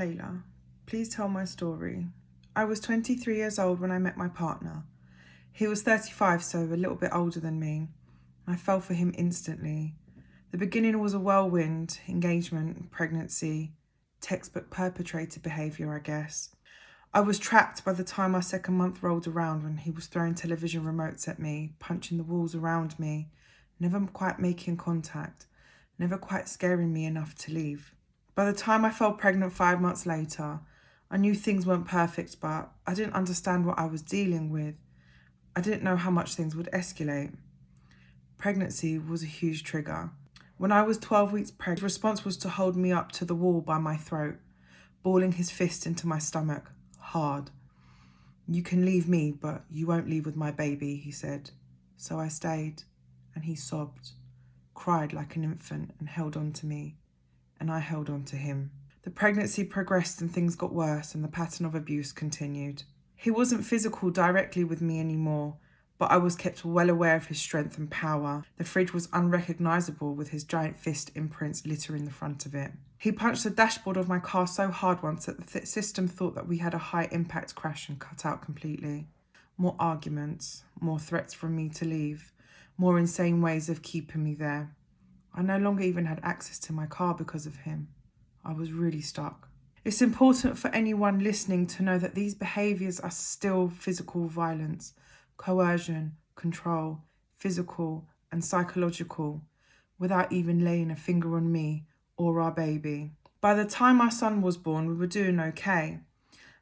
Lejla. Please tell my story. I was 23 years old when I met my partner. He was 35, so a little bit older than me. I fell for him instantly. The beginning was a whirlwind, engagement, pregnancy, textbook perpetrator behaviour, I guess. I was trapped by the time our second month rolled around when he was throwing television remotes at me, punching the walls around me, never quite making contact, never quite scaring me enough to leave. By the time I fell pregnant 5 months later, I knew things weren't perfect, but I didn't understand what I was dealing with. I didn't know how much things would escalate. Pregnancy was a huge trigger. When I was 12 weeks pregnant, his response was to hold me up to the wall by my throat, balling his fist into my stomach, hard. "You can leave me, but you won't leave with my baby," he said. So I stayed, and he sobbed, cried like an infant, and held on to me, and I held on to him. The pregnancy progressed and things got worse, and the pattern of abuse continued. He wasn't physical directly with me anymore, but I was kept well aware of his strength and power. The fridge was unrecognisable with his giant fist imprints littering the front of it. He punched the dashboard of my car so hard once that the system thought that we had a high-impact crash and cut out completely. More arguments, more threats from me to leave, more insane ways of keeping me there. I no longer even had access to my car because of him. I was really stuck. It's important for anyone listening to know that these behaviours are still physical violence, coercion, control, physical and psychological, without even laying a finger on me or our baby. By the time our son was born, we were doing okay.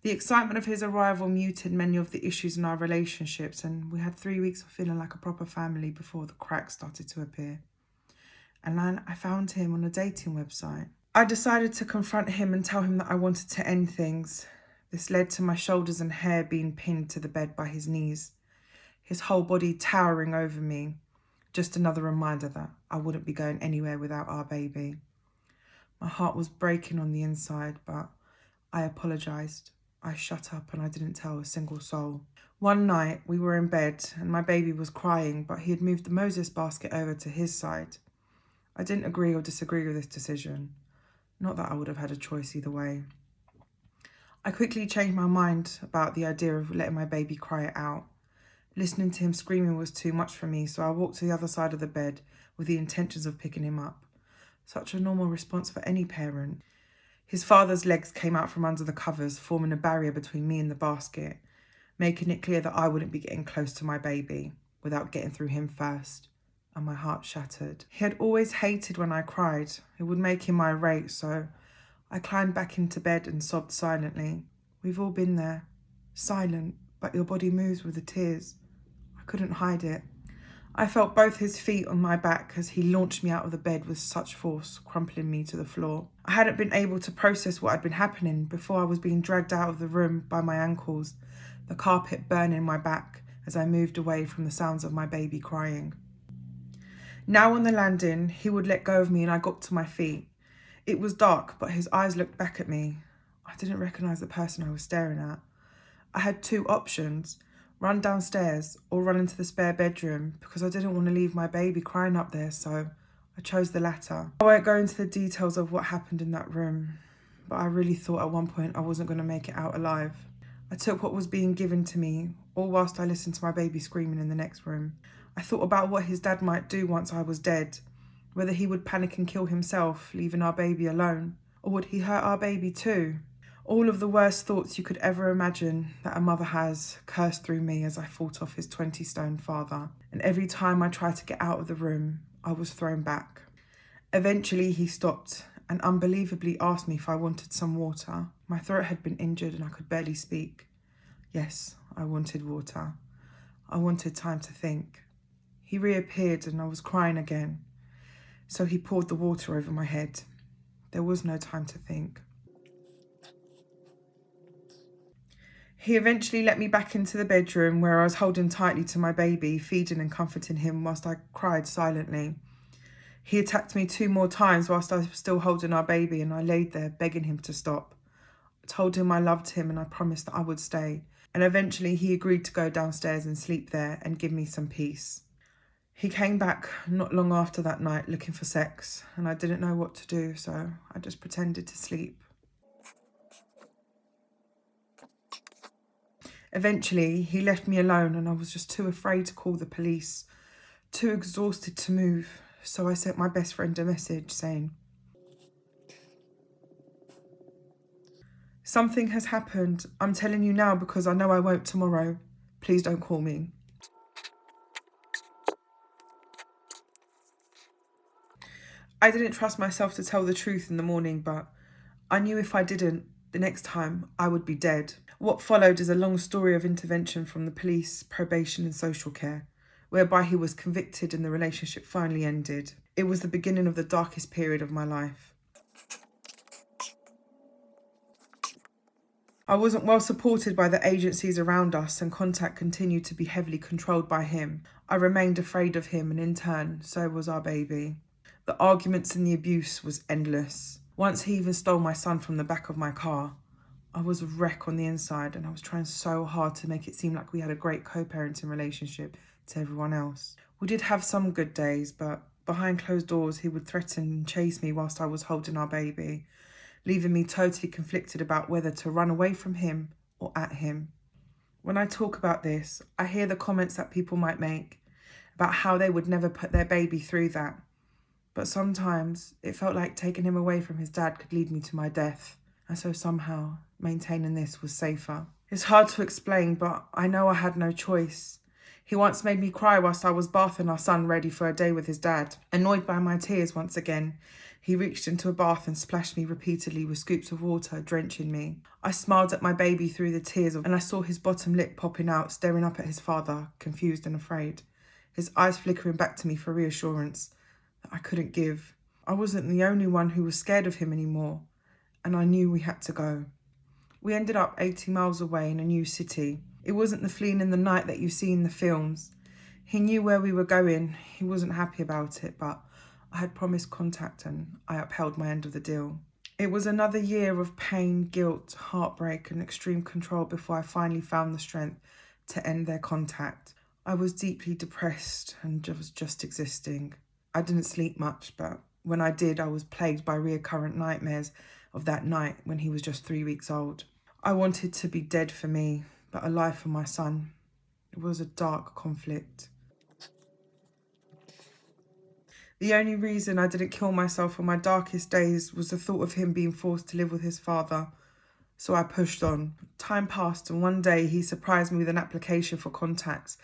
The excitement of his arrival muted many of the issues in our relationships, and we had 3 weeks of feeling like a proper family before the cracks started to appear. And then I found him on a dating website. I decided to confront him and tell him that I wanted to end things. This led to my shoulders and hair being pinned to the bed by his knees, his whole body towering over me. Just another reminder that I wouldn't be going anywhere without our baby. My heart was breaking on the inside, but I apologised. I shut up and I didn't tell a single soul. One night we were in bed and my baby was crying, but he had moved the Moses basket over to his side. I didn't agree or disagree with this decision. Not that I would have had a choice either way. I quickly changed my mind about the idea of letting my baby cry it out. Listening to him screaming was too much for me, so I walked to the other side of the bed with the intentions of picking him up. Such a normal response for any parent. His father's legs came out from under the covers, forming a barrier between me and the basket, making it clear that I wouldn't be getting close to my baby without getting through him first. And my heart shattered. He had always hated when I cried. It would make him irate, so I climbed back into bed and sobbed silently. We've all been there. Silent, but your body moves with the tears. I couldn't hide it. I felt both his feet on my back as he launched me out of the bed with such force, crumpling me to the floor. I hadn't been able to process what had been happening before I was being dragged out of the room by my ankles, the carpet burning my back as I moved away from the sounds of my baby crying. Now on the landing, he would let go of me and I got to my feet. It was dark, but his eyes looked back at me. I didn't recognise the person I was staring at. I had two options: run downstairs or run into the spare bedroom, because I didn't want to leave my baby crying up there, so I chose the latter. I won't go into the details of what happened in that room, but I really thought at one point I wasn't going to make it out alive. I took what was being given to me, all whilst I listened to my baby screaming in the next room. I thought about what his dad might do once I was dead, whether he would panic and kill himself, leaving our baby alone, or would he hurt our baby too? All of the worst thoughts you could ever imagine that a mother has cursed through me as I fought off his 20-stone father, and every time I tried to get out of the room, I was thrown back. Eventually he stopped and unbelievably asked me if I wanted some water. My throat had been injured and I could barely speak. Yes, I wanted water. I wanted time to think. He reappeared and I was crying again, so he poured the water over my head. There was no time to think. He eventually let me back into the bedroom where I was holding tightly to my baby, feeding and comforting him whilst I cried silently. He attacked me 2 more times whilst I was still holding our baby, and I laid there begging him to stop. I told him I loved him and I promised that I would stay, and eventually he agreed to go downstairs and sleep there and give me some peace. He came back not long after that night looking for sex, and I didn't know what to do, so I just pretended to sleep. Eventually, he left me alone and I was just too afraid to call the police, too exhausted to move. So I sent my best friend a message saying, "Something has happened. I'm telling you now because I know I won't tomorrow. Please don't call me." I didn't trust myself to tell the truth in the morning, but I knew if I didn't, the next time I would be dead. What followed is a long story of intervention from the police, probation and social care, whereby he was convicted and the relationship finally ended. It was the beginning of the darkest period of my life. I wasn't well supported by the agencies around us and contact continued to be heavily controlled by him. I remained afraid of him and in turn, so was our baby. The arguments and the abuse was endless. Once he even stole my son from the back of my car. I was a wreck on the inside and I was trying so hard to make it seem like we had a great co-parenting relationship to everyone else. We did have some good days, but behind closed doors he would threaten and chase me whilst I was holding our baby, leaving me totally conflicted about whether to run away from him or at him. When I talk about this, I hear the comments that people might make about how they would never put their baby through that. But sometimes it felt like taking him away from his dad could lead me to my death. And so somehow maintaining this was safer. It's hard to explain, but I know I had no choice. He once made me cry whilst I was bathing our son ready for a day with his dad. Annoyed by my tears once again, he reached into a bath and splashed me repeatedly with scoops of water, drenching me. I smiled at my baby through the tears and I saw his bottom lip popping out, staring up at his father, confused and afraid. His eyes flickering back to me for reassurance that I couldn't give. I wasn't the only one who was scared of him anymore, and I knew we had to go. We ended up 80 miles away in a new city. It wasn't the fleeing in the night that you see in the films. He knew where we were going. He wasn't happy about it, but I had promised contact and I upheld my end of the deal. It was another year of pain, guilt, heartbreak and extreme control before I finally found the strength to end their contact. I was deeply depressed and was just existing. I didn't sleep much, but when I did, I was plagued by recurrent nightmares of that night when he was just 3 weeks old. I wanted to be dead for me, but alive for my son. It was a dark conflict. The only reason I didn't kill myself on my darkest days was the thought of him being forced to live with his father. So I pushed on. Time passed and one day he surprised me with an application for contacts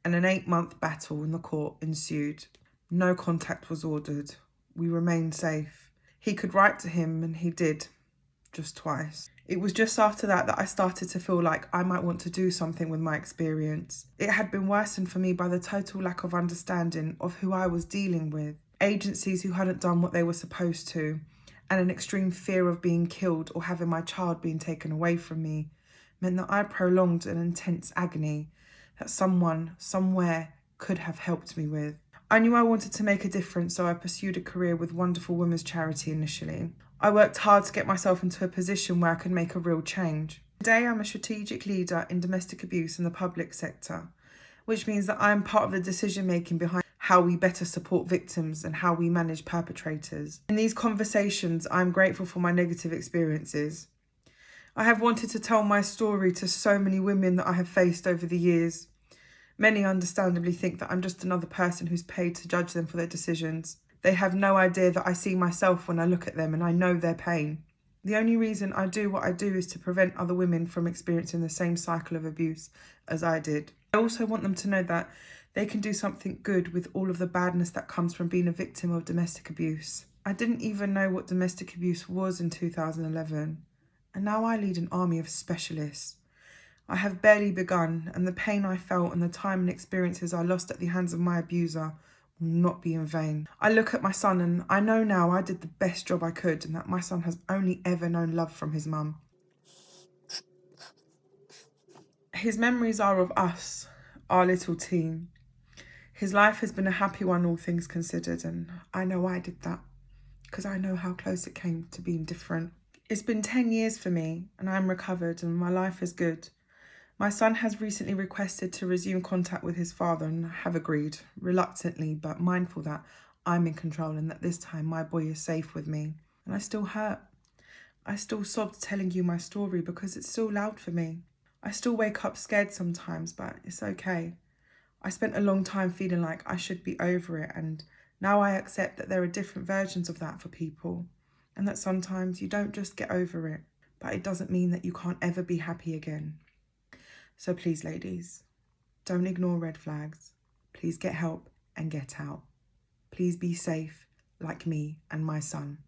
and an 8-month battle in the court ensued. No contact was ordered. We remained safe. He could write to him and he did, just twice. It was just after that I started to feel like I might want to do something with my experience. It had been worsened for me by the total lack of understanding of who I was dealing with, agencies who hadn't done what they were supposed to, and an extreme fear of being killed or having my child being taken away from me meant that I prolonged an intense agony that someone, somewhere, could have helped me with. I knew I wanted to make a difference, so I pursued a career with Wonderful Women's Charity initially. I worked hard to get myself into a position where I could make a real change. Today, I'm a strategic leader in domestic abuse in the public sector, which means that I'm part of the decision-making behind how we better support victims and how we manage perpetrators. In these conversations, I'm grateful for my negative experiences. I have wanted to tell my story to so many women that I have faced over the years. Many understandably think that I'm just another person who's paid to judge them for their decisions. They have no idea that I see myself when I look at them and I know their pain. The only reason I do what I do is to prevent other women from experiencing the same cycle of abuse as I did. I also want them to know that they can do something good with all of the badness that comes from being a victim of domestic abuse. I didn't even know what domestic abuse was in 2011, and now I lead an army of specialists. I have barely begun, and the pain I felt and the time and experiences I lost at the hands of my abuser will not be in vain. I look at my son and I know now I did the best job I could and that my son has only ever known love from his mum. His memories are of us, our little team. His life has been a happy one, all things considered, and I know I did that because I know how close it came to being different. It's been 10 years for me and I'm recovered and my life is good. My son has recently requested to resume contact with his father and I have agreed, reluctantly but mindful that I'm in control and that this time my boy is safe with me. And I still hurt. I still sobbed telling you my story because it's still loud for me. I still wake up scared sometimes, but it's okay. I spent a long time feeling like I should be over it, and now I accept that there are different versions of that for people, and that sometimes you don't just get over it, but it doesn't mean that you can't ever be happy again. So please, ladies, don't ignore red flags. Please get help and get out. Please be safe, like me and my son.